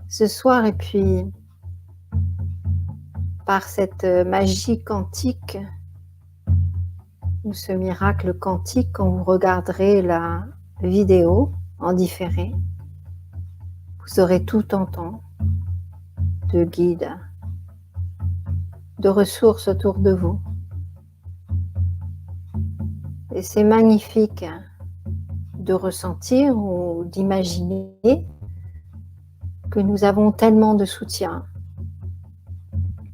ce soir. Et puis, par cette magie quantique, ou ce miracle quantique, quand vous regarderez la vidéo en différé, vous aurez tout en temps de guides, de ressources autour de vous. Et c'est magnifique de ressentir ou d'imaginer que nous avons tellement de soutien,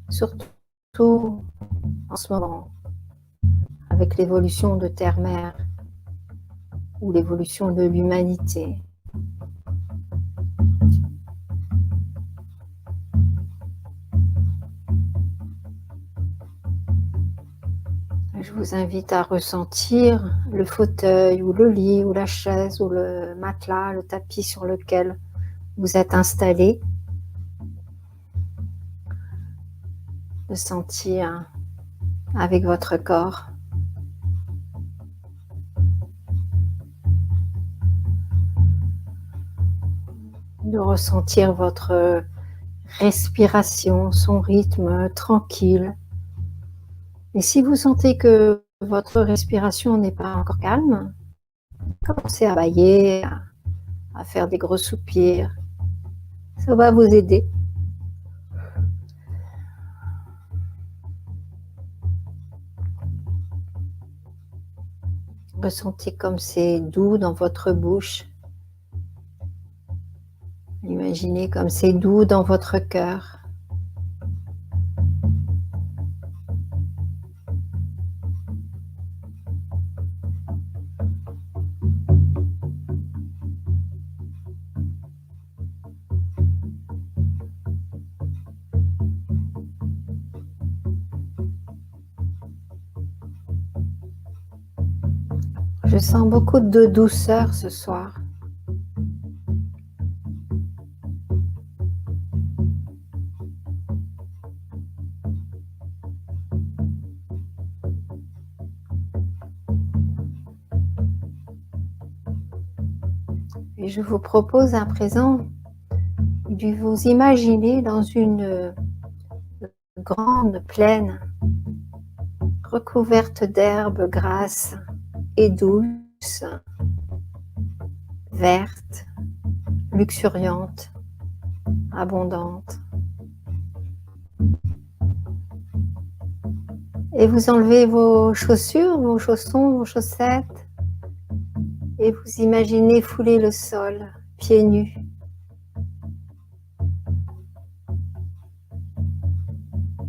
surtout en ce moment, avec l'évolution de Terre-Mère ou l'évolution de l'humanité. Je vous invite à ressentir le fauteuil ou le lit ou la chaise ou le matelas, le tapis sur lequel vous êtes installé. De sentir avec votre corps. De ressentir votre respiration, son rythme tranquille. Et si vous sentez que votre respiration n'est pas encore calme, commencez à bailler, à faire des gros soupirs. Ça va vous aider. Ressentez comme c'est doux dans votre bouche. Imaginez comme c'est doux dans votre cœur. Je sens beaucoup de douceur ce soir. Et je vous propose à présent de vous imaginer dans une grande plaine recouverte d'herbes grasses et douces, vertes, luxuriantes, abondantes. Et vous enlevez vos chaussures, vos chaussons, vos chaussettes et vous imaginez fouler le sol, pieds nus.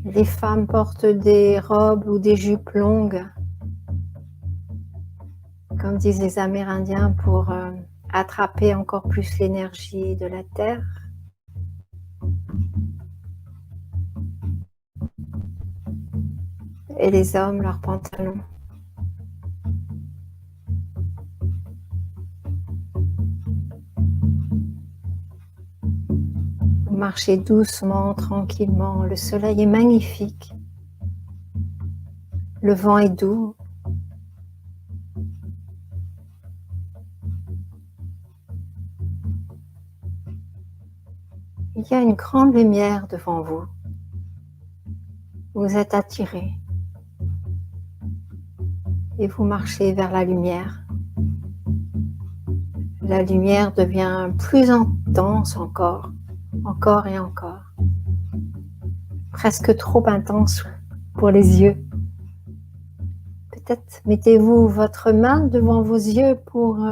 Les femmes portent des robes ou des jupes longues, comme disent les Amérindiens, pour attraper encore plus l'énergie de la terre. Et les hommes, leurs pantalons. Vous marchez doucement, tranquillement. Le soleil est magnifique. Le vent est doux. Il y a une grande lumière devant vous. Vous êtes attiré. Et vous marchez vers la lumière. La lumière devient plus intense encore et encore. Presque trop intense pour les yeux. Peut-être mettez-vous votre main devant vos yeux pour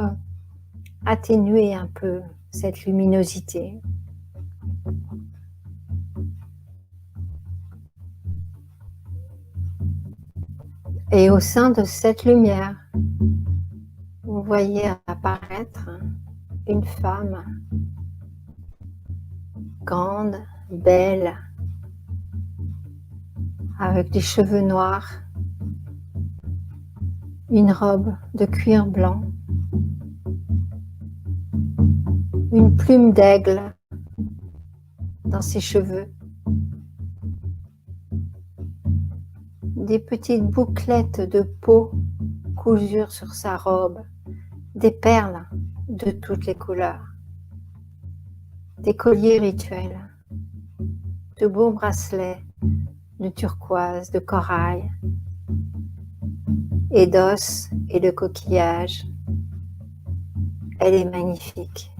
atténuer un peu cette luminosité. Et au sein de cette lumière, vous voyez apparaître une femme grande, belle, avec des cheveux noirs, une robe de cuir blanc, une plume d'aigle dans ses cheveux, des petites bouclettes de peau cousues sur sa robe, des perles de toutes les couleurs. des colliers rituels, de beaux bracelets de turquoise, de corail et d'os et de coquillages. Elle est magnifique.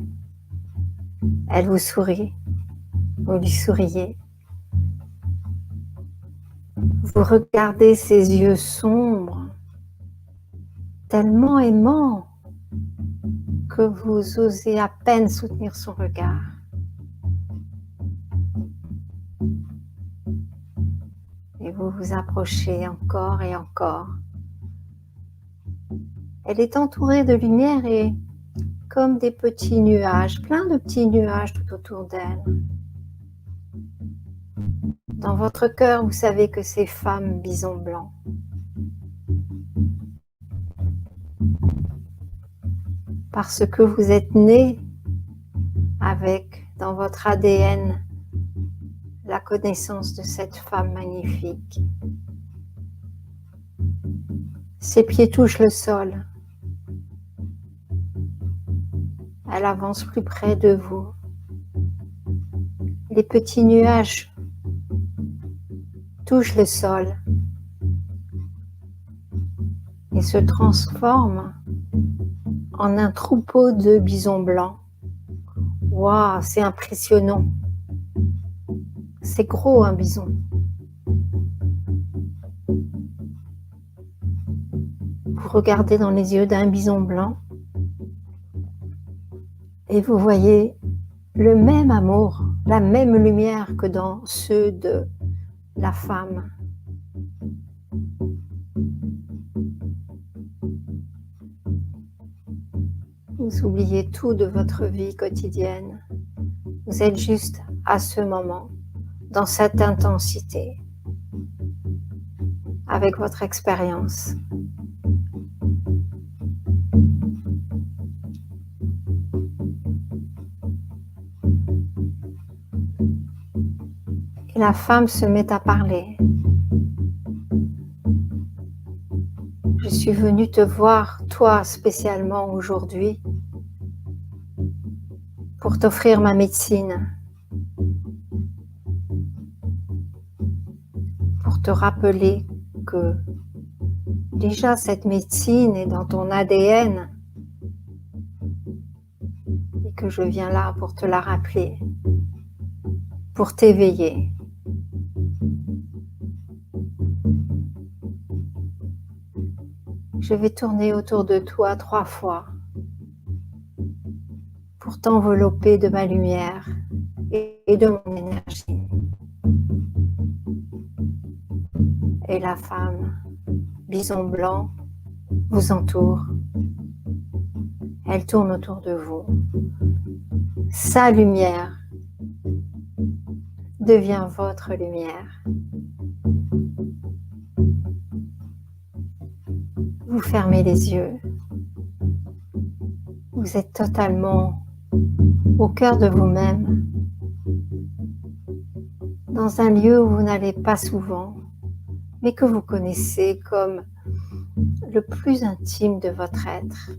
Elle vous sourit, vous lui souriez. Vous regardez ses yeux sombres, tellement aimants que vous osez à peine soutenir son regard. Et vous vous approchez encore et encore. Elle est entourée de lumière et comme des petits nuages, plein de petits nuages tout autour d'elle. Dans votre cœur, vous savez que c'est femme bison blanc. Parce que vous êtes né avec, dans votre ADN, la connaissance de cette femme magnifique. Ses pieds touchent le sol. Elle avance plus près de vous. Les petits nuages touchent le sol et se transforment en un troupeau de bisons blancs. Waouh, c'est impressionnant. C'est gros un bison. Vous regardez dans les yeux d'un bison blanc et vous voyez le même amour, la même lumière que dans ceux de la femme. Vous oubliez tout de votre vie quotidienne. Vous êtes juste à ce moment, dans cette intensité, avec votre expérience. Et la femme se met à parler. Je suis venue te voir, toi spécialement aujourd'hui, pour t'offrir ma médecine, pour te rappeler que déjà cette médecine est dans ton ADN et que je viens là pour te la rappeler, pour t'éveiller. Je vais tourner autour de toi 3 fois pour t'envelopper de ma lumière et de mon énergie. Et la femme, bison blanc, vous entoure. Elle tourne autour de vous. Sa lumière devient votre lumière. Vous fermez les yeux. Vous êtes totalement au cœur de vous-même, dans un lieu où vous n'allez pas souvent, mais que vous connaissez comme le plus intime de votre être.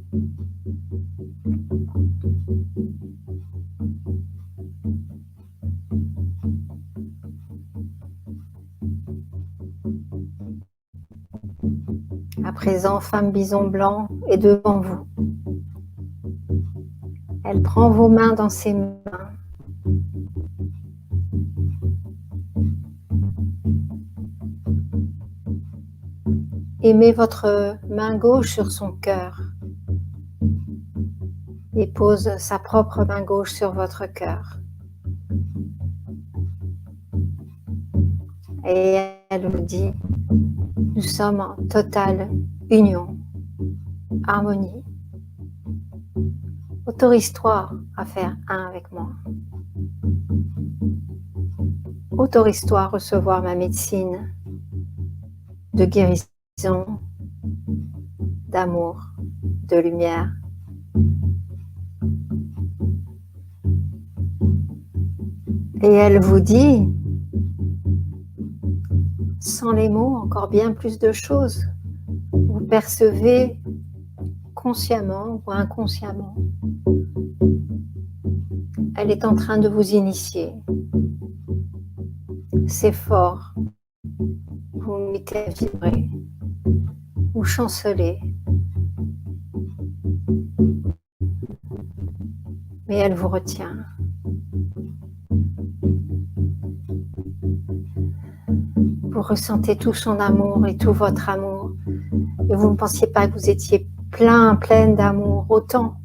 À présent, femme bison blanc est devant vous. Elle prend vos mains dans ses mains. Et met votre main gauche sur son cœur. Et pose sa propre main gauche sur votre cœur. Et elle vous dit, nous sommes en totale union, harmonie. Autorise-toi à faire un avec moi. Autorise-toi à recevoir ma médecine de guérison, d'amour, de lumière. Et elle vous dit, sans les mots, encore bien plus de choses. Vous percevez consciemment ou inconsciemment Elle est en train de vous initier. C'est fort. Vous vous mettez à vibrer. Vous chancelez. Mais elle vous retient. Vous ressentez tout son amour et tout votre amour. Et vous ne pensiez pas que vous étiez pleine d'amour, autant.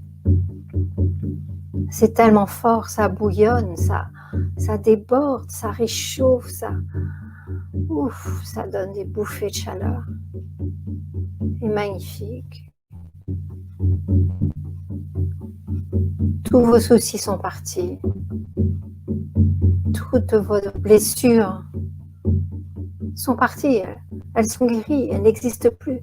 C'est tellement fort, ça bouillonne, ça déborde, ça réchauffe, ça donne des bouffées de chaleur. C'est magnifique. Tous vos soucis sont partis. Toutes vos blessures sont parties. Elles sont guéries, elles n'existent plus.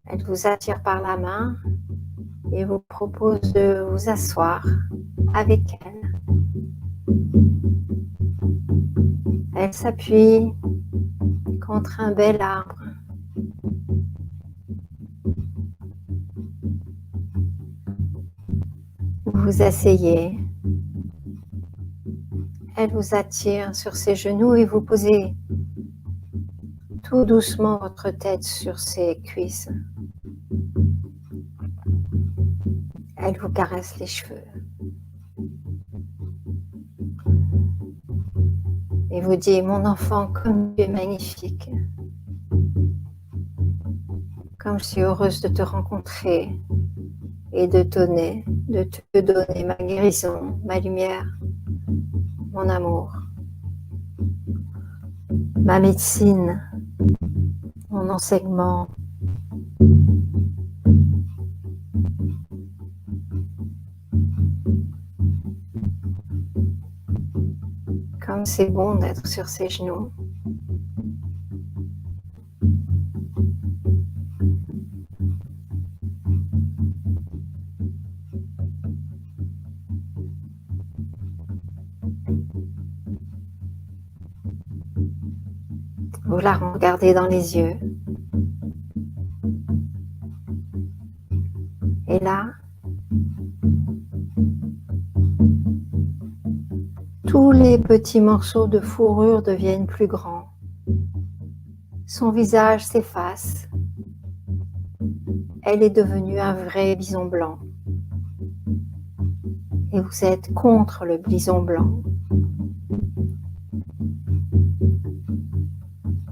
Elle vous attire par la main et vous propose de vous asseoir avec elle. Elle s'appuie contre un bel arbre. Vous vous asseyez. Elle vous attire sur ses genoux et vous posez tout doucement votre tête sur ses cuisses. Elle vous caresse les cheveux. Et vous dit, mon enfant, comme tu es magnifique. Comme je suis heureuse de te rencontrer et de te donner ma guérison, ma lumière, mon amour, ma médecine, mon enseignement. Comme c'est bon d'être sur ses genoux. Vous la regardez dans les yeux. Et là, tous les petits morceaux de fourrure deviennent plus grands. Son visage s'efface. Elle est devenue un vrai bison blanc. Et vous êtes contre le bison blanc.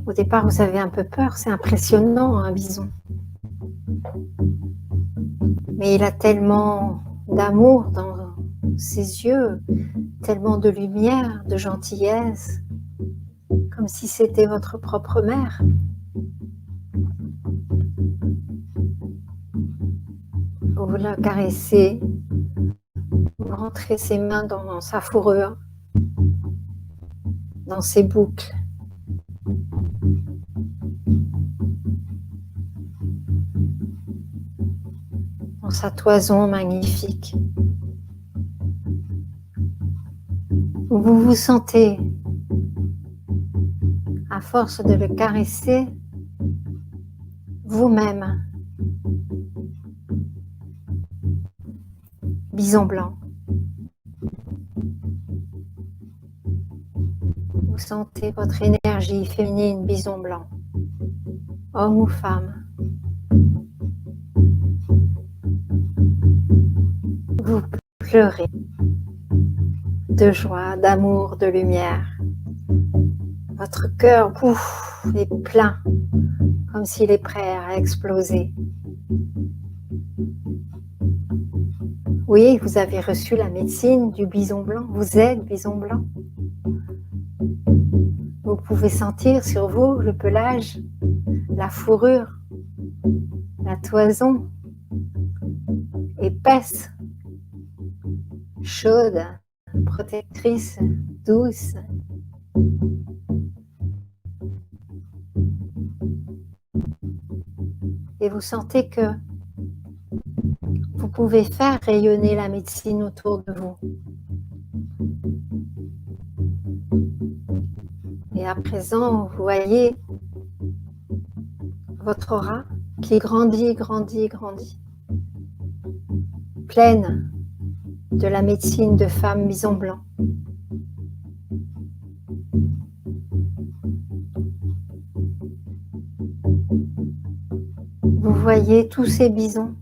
Au départ, vous avez un peu peur, c'est impressionnant, un bison. Mais il a tellement d'amour dans ses yeux, tellement de lumière, de gentillesse, comme si c'était votre propre mère. Vous la caressez, vous rentrez ses mains dans sa fourrure, dans ses boucles. Dans sa toison magnifique. Vous vous sentez, à force de le caresser, vous-même, bison blanc. Vous sentez votre énergie féminine, bison blanc, homme ou femme. Vous pleurez de joie, d'amour, de lumière. Votre cœur est plein, comme s'il est prêt à exploser. Oui, vous avez reçu la médecine du bison blanc. Vous êtes bison blanc. Vous pouvez sentir sur vous le pelage, la fourrure, la toison épaisse, chaude, protectrice, douce. Et vous sentez que vous pouvez faire rayonner la médecine autour de vous. Et à présent, vous voyez votre aura qui grandit, grandit, grandit, pleine de la médecine de femmes mises en blanc. Vous voyez tous ces bisons.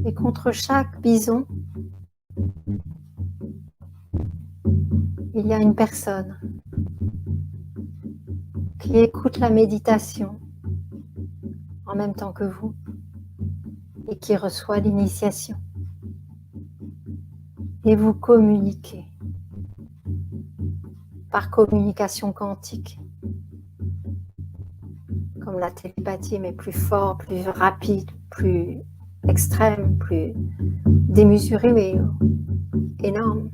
Et contre chaque bison, il y a une personne qui écoute la méditation en même temps que vous et qui reçoit l'initiation. Et vous communiquez par communication quantique, comme la télépathie, mais plus fort, plus rapide, plus extrême, plus démesuré, mais énorme.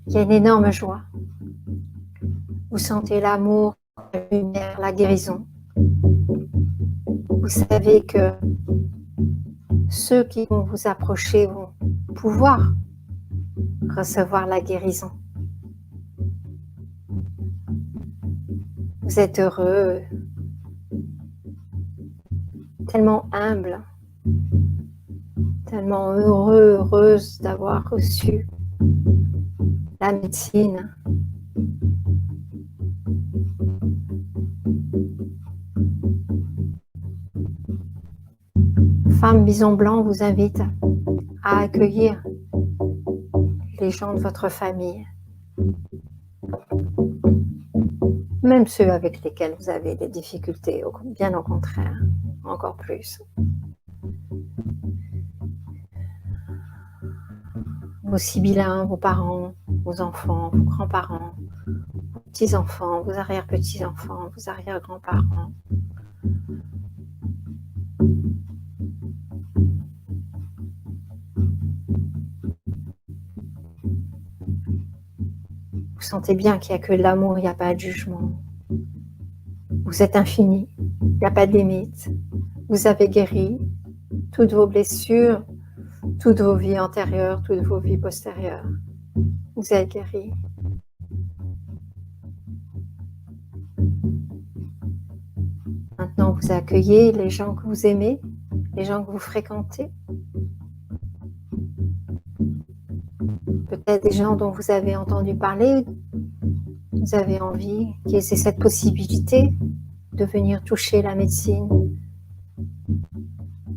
Il y a une énorme joie. Vous sentez l'amour, la lumière, la guérison. Vous savez que ceux qui vont vous approcher vont pouvoir recevoir la guérison. Vous êtes heureux, tellement humble, tellement heureux, heureuse d'avoir reçu la médecine. Femme Bison Blanc vous invite à accueillir les gens de votre famille, même ceux avec lesquels vous avez des difficultés, bien au contraire, encore plus. Vos sibyllins, vos parents, vos enfants, vos grands-parents, vos petits-enfants, vos arrière-petits-enfants, vos arrière-grands-parents. Vous sentez bien qu'il n'y a que de l'amour, il n'y a pas de jugement. Vous êtes infini, il n'y a pas de limite. Vous avez guéri toutes vos blessures, toutes vos vies antérieures, toutes vos vies postérieures. Vous êtes guéri. Maintenant, vous accueillez les gens que vous aimez, les gens que vous fréquentez. Peut-être des gens dont vous avez entendu parler. Vous avez envie qu'il y ait cette possibilité de venir toucher la médecine.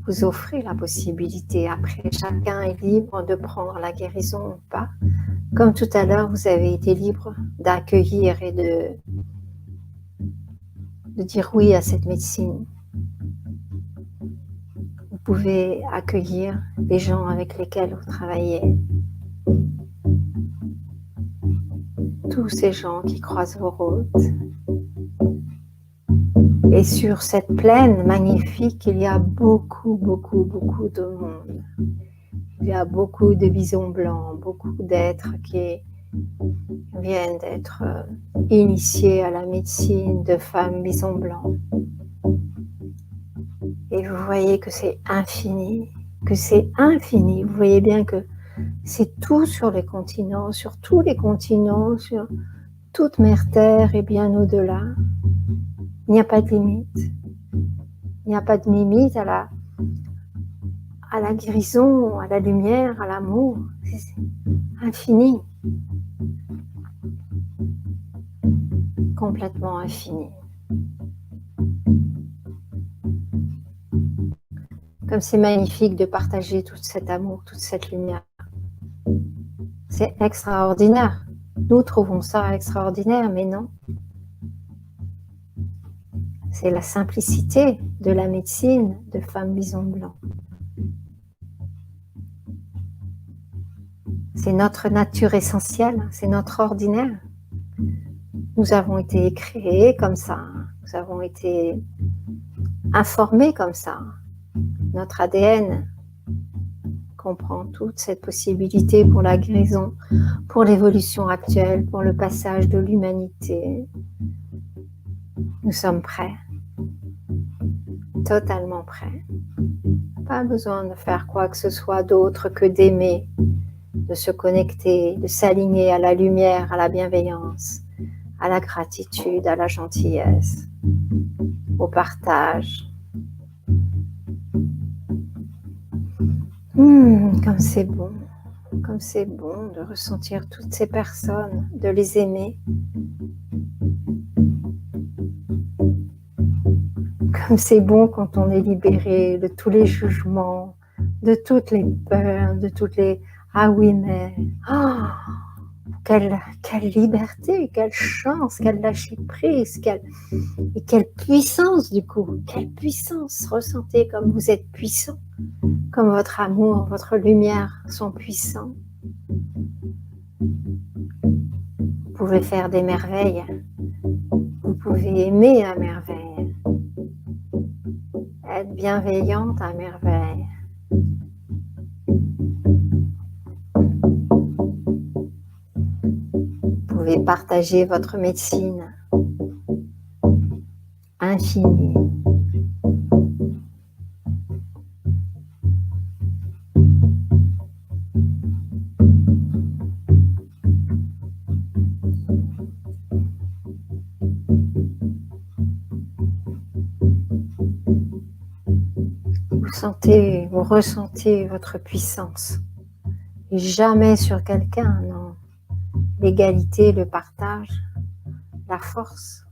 Vous offrez la possibilité. Après, chacun est libre de prendre la guérison ou pas. Comme tout à l'heure, vous avez été libre d'accueillir et de dire oui à cette médecine. Vous pouvez accueillir les gens avec lesquels vous travaillez. Tous ces gens qui croisent vos routes. Et sur cette plaine magnifique, il y a beaucoup, beaucoup, beaucoup de monde. Il y a beaucoup de bisons blancs, beaucoup d'êtres qui viennent d'être initiés à la médecine de femmes bisons blancs. Et vous voyez que c'est infini, Vous voyez bien que c'est tout sur les continents, sur tous les continents, sur toute mer Terre et bien au-delà. Il n'y a pas de limite. Il n'y a pas de limite à la guérison, à la lumière, à l'amour. C'est infini. Complètement infini. Comme c'est magnifique de partager tout cet amour, toute cette lumière. C'est extraordinaire. Nous trouvons ça extraordinaire, mais non. C'est la simplicité de la médecine de femmes bisons blancs. C'est notre nature essentielle, c'est notre ordinaire. Nous avons été créés comme ça, nous avons été informés comme ça. Notre ADN comprend toute cette possibilité pour la guérison, pour l'évolution actuelle, pour le passage de l'humanité. Nous sommes prêts, totalement prêts Pas besoin de faire quoi que ce soit d'autre que d'aimer, de se connecter, de s'aligner à la lumière, à la bienveillance, à la gratitude, à la gentillesse, au partage. Comme c'est bon de ressentir toutes ces personnes, de les aimer. Comme c'est bon quand on est libéré de tous les jugements, de toutes les peurs, de toutes les « ah oui mais oh, quelle liberté, quelle chance, quel lâcher prise, et quelle puissance du coup, quelle puissance, ressentez comme vous êtes puissant, comme votre amour, votre lumière sont puissants. Vous pouvez faire des merveilles, vous pouvez aimer à merveille, être bienveillante à merveille. Vous pouvez partager votre médecine infinie. Vous ressentez votre puissance. Et jamais sur quelqu'un, non. L'égalité, le partage, la force.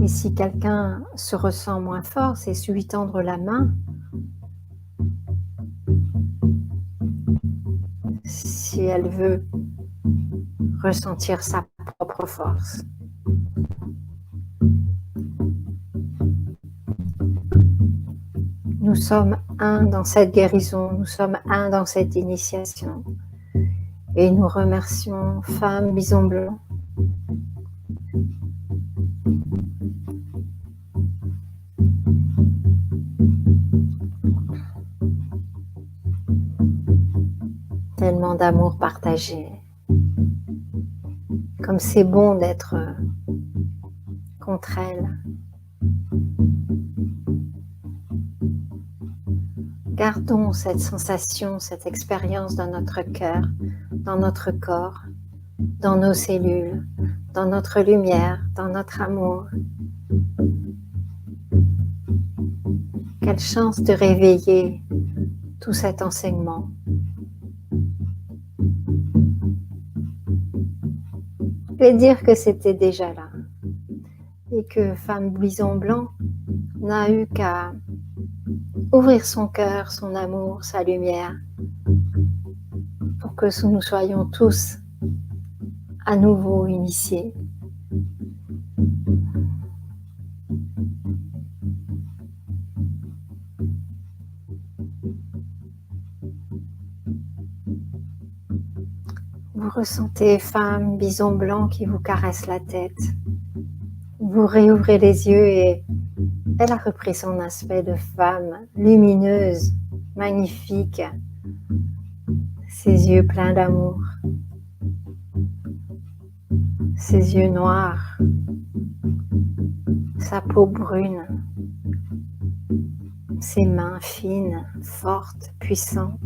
Et si quelqu'un se ressent moins fort, c'est lui tendre la main. Si elle veut ressentir sa propre force. Nous sommes un dans cette guérison, nous sommes un dans cette initiation. Et nous remercions Femme Bison Blanc. Tellement d'amour partagé. Comme c'est bon d'être contre elle. Gardons cette sensation, cette expérience dans notre cœur, dans notre corps, dans nos cellules, dans notre lumière, dans notre amour. Quelle chance de réveiller tout cet enseignement. Et dire que c'était déjà là. Et que Femme Bison Blanc n'a eu qu'à ouvrir son cœur, son amour, sa lumière, pour que nous soyons tous à nouveau initiés. Vous ressentez Femme Bison Blanc qui vous caresse la tête. Vous réouvrez les yeux et elle a repris son aspect de femme lumineuse, magnifique, ses yeux pleins d'amour, ses yeux noirs, sa peau brune, ses mains fines, fortes, puissantes.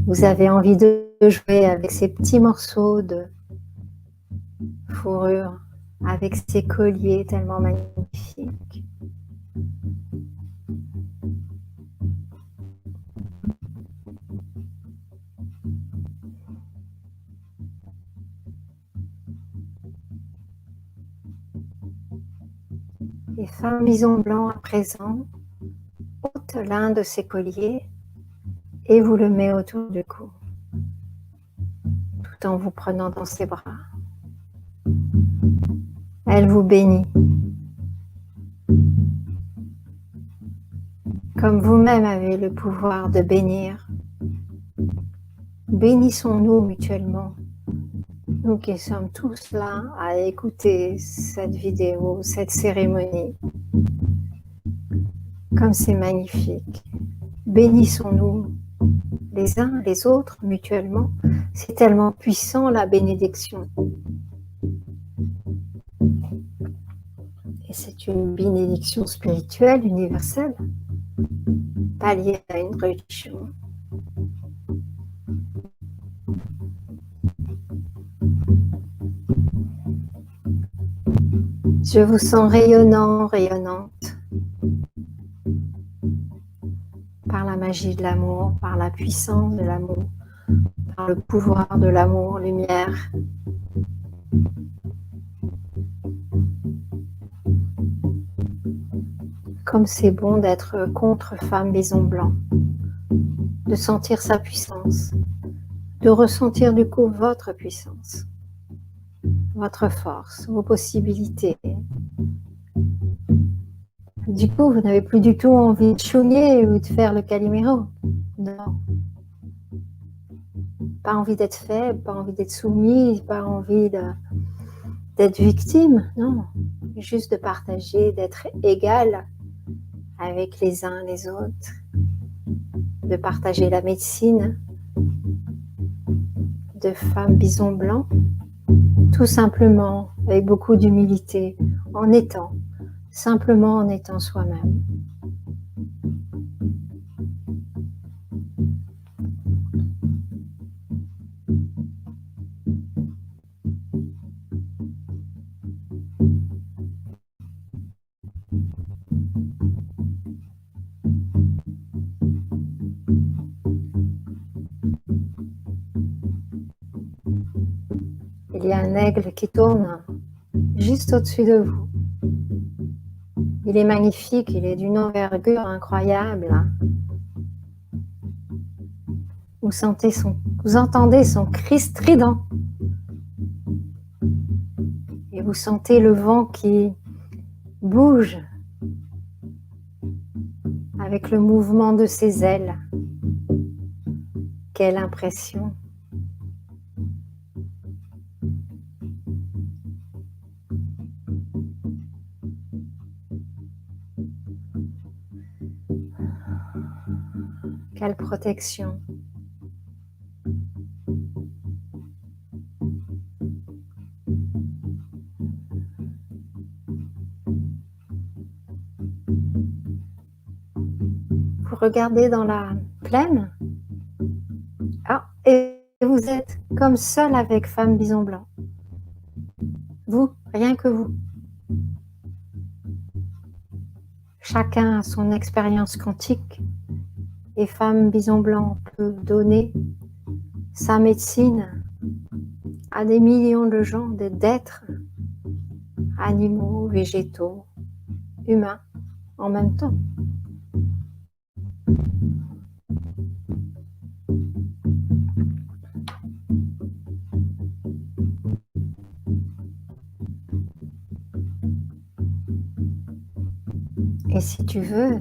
Vous avez envie de jouer avec ces petits morceaux de fourrure, avec ces colliers tellement magnifiques. Et Femme Bison Blanc à présent ôte l'un de ces colliers et vous le met autour du cou, tout en vous prenant dans ses bras. Elle vous bénit. Comme vous-même avez le pouvoir de bénir, bénissons-nous mutuellement, nous qui sommes tous là à écouter cette vidéo, cette cérémonie. Comme c'est magnifique. Bénissons-nous les uns les autres mutuellement. C'est tellement puissant la bénédiction. Et c'est une bénédiction spirituelle, universelle, pas liée à une religion. Je vous sens rayonnant, rayonnante, par la magie de l'amour, par la puissance de l'amour, par le pouvoir de l'amour, lumière. Comme c'est bon d'être contre femme bison blanc, de sentir sa puissance, de ressentir du coup votre puissance, votre force, vos possibilités. Du coup, vous n'avez plus du tout envie de chouiner ou de faire le Calimero. Non. Pas envie d'être faible, pas envie d'être soumise, pas envie d'être victime. Non. Juste de partager, d'être égal avec les uns les autres. De partager la médecine de femmes bison blanc. Tout simplement, avec beaucoup d'humilité, simplement en étant soi-même. Il y a un aigle qui tourne juste au-dessus de vous. Il est magnifique, il est d'une envergure incroyable. Vous entendez son cri strident. Et vous sentez le vent qui bouge avec le mouvement de ses ailes. Quelle impression! Quelle protection! Vous regardez dans la plaine. Ah, et vous êtes comme seul avec femme bison blanc. Vous, rien que vous. Chacun a son expérience quantique et femme bison blanc peut donner sa médecine à des millions de gens, d'êtres, animaux, végétaux, humains, en même temps. Et si tu veux,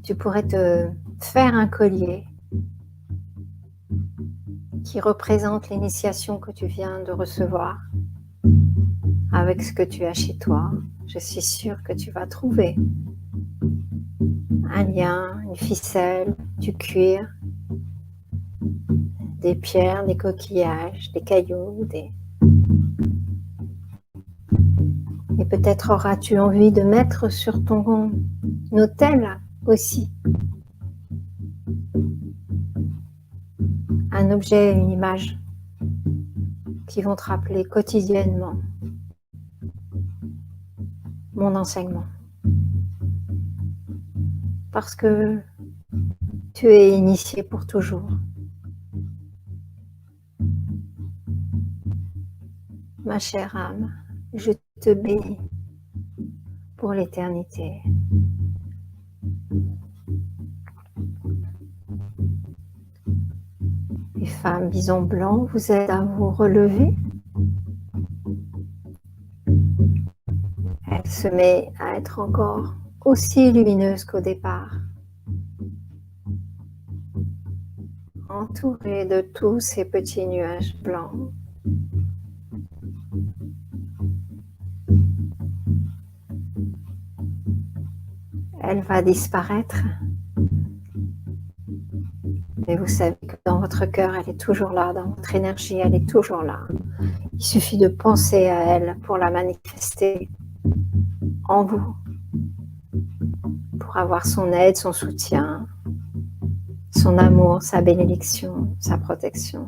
tu pourrais te faire un collier qui représente l'initiation que tu viens de recevoir avec ce que tu as chez toi. Je suis sûre que tu vas trouver un lien, une ficelle, du cuir, des pierres, des coquillages, des cailloux, Et peut-être auras-tu envie de mettre sur ton autel aussi un objet, une image qui vont te rappeler quotidiennement mon enseignement. Parce que tu es initié pour toujours. Ma chère âme, je te bénis pour l'éternité. Les femmes bison blanc vous aident à vous relever. Elle se met à être encore aussi lumineuse qu'au départ, entourée de tous ces petits nuages blancs. Elle va disparaître. Mais vous savez que dans votre cœur, elle est toujours là, dans votre énergie, elle est toujours là. Il suffit de penser à elle pour la manifester. en vous pour avoir son aide, son soutien, son amour, sa bénédiction, sa protection.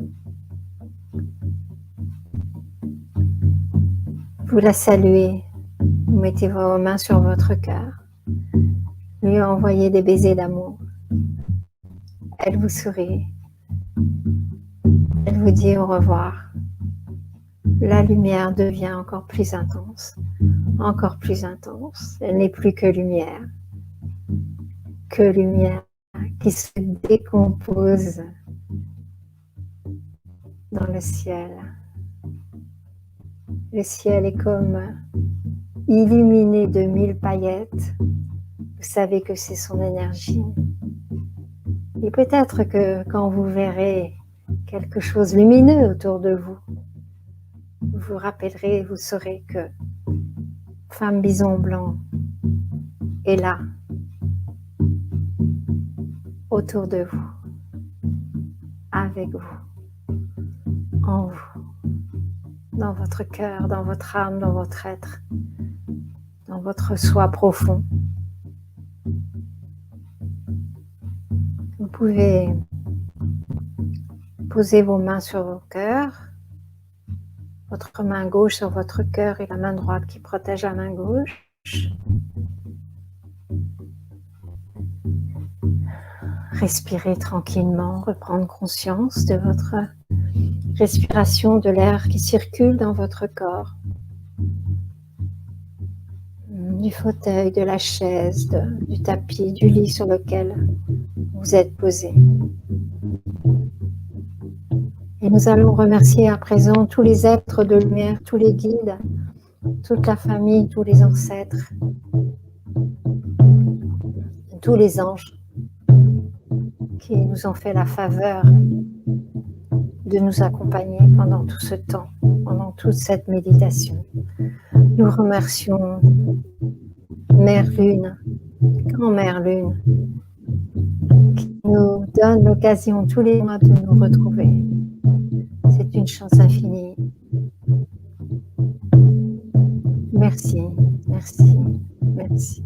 Vous la saluez, vous mettez vos mains sur votre cœur, lui envoyez des baisers d'amour. Elle vous sourit, elle vous dit au revoir. La lumière devient encore plus intense, encore plus intense. Elle n'est plus que lumière qui se décompose dans le ciel. Le ciel est comme illuminé de 1000 paillettes. Vous savez que c'est son énergie. Et peut-être que quand vous verrez quelque chose de lumineux autour de vous, vous vous rappellerez, vous saurez que Femme Bison Blanc est là, autour de vous, avec vous, en vous, dans votre cœur, dans votre âme, dans votre être, dans votre soi profond. Vous pouvez poser vos mains sur vos cœurs, votre main gauche sur votre cœur et la main droite qui protège la main gauche. Respirez tranquillement, reprendre conscience de votre respiration, de l'air qui circule dans votre corps, du fauteuil, de la chaise, du tapis, du lit sur lequel vous êtes posé. Et nous allons remercier à présent tous les êtres de lumière, tous les guides, toute la famille, tous les ancêtres, tous les anges qui nous ont fait la faveur de nous accompagner pendant tout ce temps, pendant toute cette méditation. Nous remercions Mère Lune, Grand-Mère Lune, qui nous donne l'occasion tous les mois de nous retrouver. C'est une chance infinie. Merci, merci, merci.